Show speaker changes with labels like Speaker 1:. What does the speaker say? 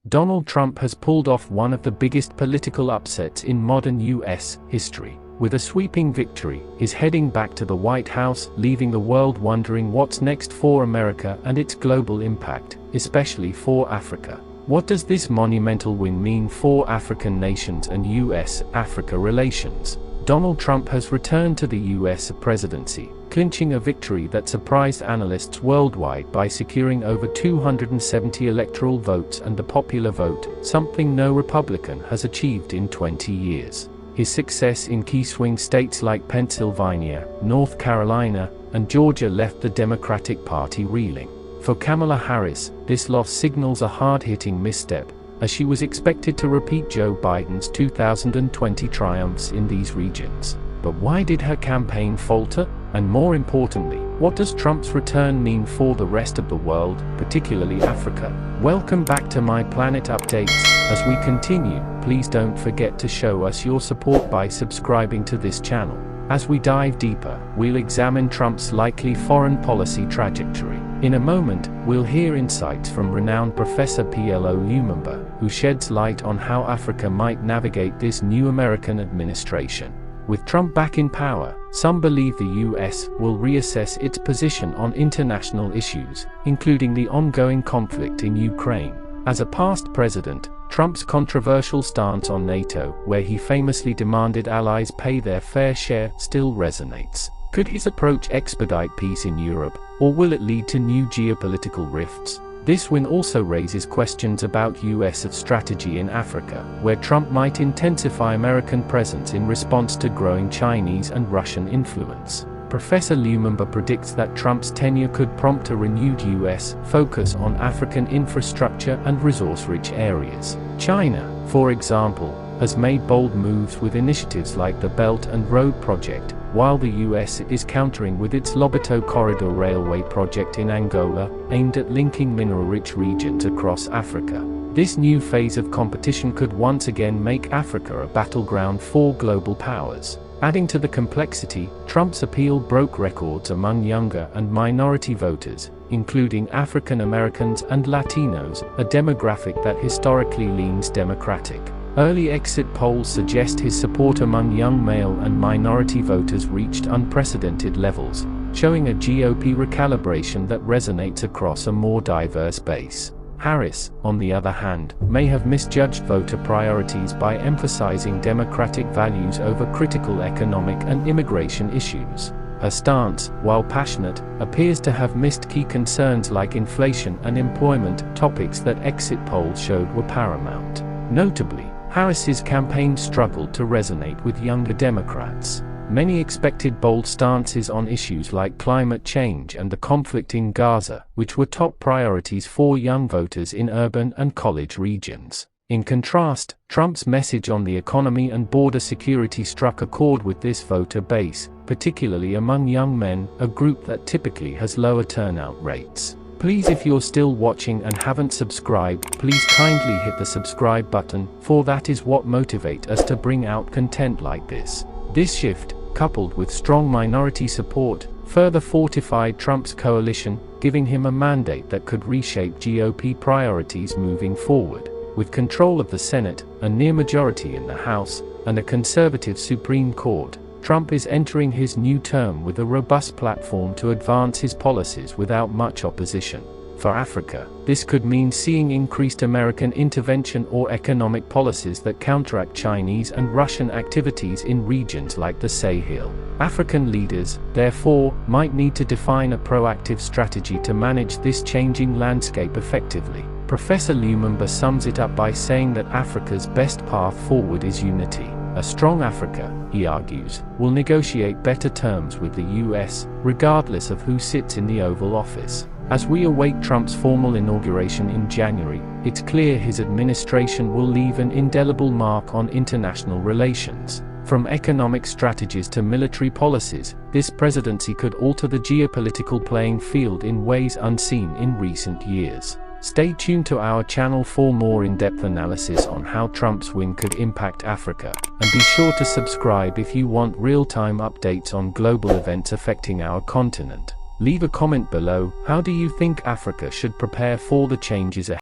Speaker 1: Donald Trump has pulled off one of the biggest political upsets in modern US history. With a sweeping victory, he's heading back to the White House, leaving the world wondering what's next for America and its global impact, especially for Africa. What does this monumental win mean for African nations and US-Africa relations? Donald Trump has returned to the US presidency, clinching a victory that surprised analysts worldwide by securing over 270 electoral votes and the popular vote, something no Republican has achieved in 20 years. His success in key swing states like Pennsylvania, North Carolina, and Georgia left the Democratic Party reeling. For Kamala Harris, this loss signals a hard-hitting misstep, as she was expected to repeat Joe Biden's 2020 triumphs in these regions. But why did her campaign falter? And more importantly, what does Trump's return mean for the rest of the world, particularly Africa? Welcome back to My Planet Updates. As we continue, please don't forget to show us your support by subscribing to this channel. As we dive deeper, we'll examine Trump's likely foreign policy trajectory. In a moment, we'll hear insights from renowned Professor P.L.O. Lumumba, who sheds light on how Africa might navigate this new American administration. With Trump back in power, some believe the US will reassess its position on international issues, including the ongoing conflict in Ukraine. As a past president, Trump's controversial stance on NATO, where he famously demanded allies pay their fair share, still resonates. Could his approach expedite peace in Europe, or will it lead to new geopolitical rifts? This win also raises questions about US strategy in Africa, where Trump might intensify American presence in response to growing Chinese and Russian influence. Professor Lumumba predicts that Trump's tenure could prompt a renewed US focus on African infrastructure and resource-rich areas. China, for example, has made bold moves with initiatives like the Belt and Road Project, while the US is countering with its Lobito Corridor Railway project in Angola, aimed at linking mineral-rich regions across Africa. This new phase of competition could once again make Africa a battleground for global powers. Adding to the complexity, Trump's appeal broke records among younger and minority voters, including African Americans and Latinos, a demographic that historically leans Democratic. Early exit polls suggest his support among young male and minority voters reached unprecedented levels, showing a GOP recalibration that resonates across a more diverse base. Harris, on the other hand, may have misjudged voter priorities by emphasizing democratic values over critical economic and immigration issues. Her stance, while passionate, appears to have missed key concerns like inflation and employment, topics that exit polls showed were paramount. Notably, Harris's campaign struggled to resonate with younger Democrats. Many expected bold stances on issues like climate change and the conflict in Gaza, which were top priorities for young voters in urban and college regions. In contrast, Trump's message on the economy and border security struck a chord with this voter base, particularly among young men, a group that typically has lower turnout rates. Please, if you're still watching and haven't subscribed, please kindly hit the subscribe button, for that is what motivates us to bring out content like this. This shift, coupled with strong minority support, further fortified Trump's coalition, giving him a mandate that could reshape GOP priorities moving forward. With control of the Senate, a near majority in the House, and a conservative Supreme Court, Trump is entering his new term with a robust platform to advance his policies without much opposition. For Africa, this could mean seeing increased American intervention or economic policies that counteract Chinese and Russian activities in regions like the Sahel. African leaders, therefore, might need to define a proactive strategy to manage this changing landscape effectively. Professor Lumumba sums it up by saying that Africa's best path forward is unity. A strong Africa, he argues, will negotiate better terms with the US, regardless of who sits in the Oval Office. As we await Trump's formal inauguration in January, it's clear his administration will leave an indelible mark on international relations. From economic strategies to military policies, this presidency could alter the geopolitical playing field in ways unseen in recent years. Stay tuned to our channel for more in-depth analysis on how Trump's win could impact Africa, and be sure to subscribe if you want real-time updates on global events affecting our continent. Leave a comment below. How do you think Africa should prepare for the changes ahead?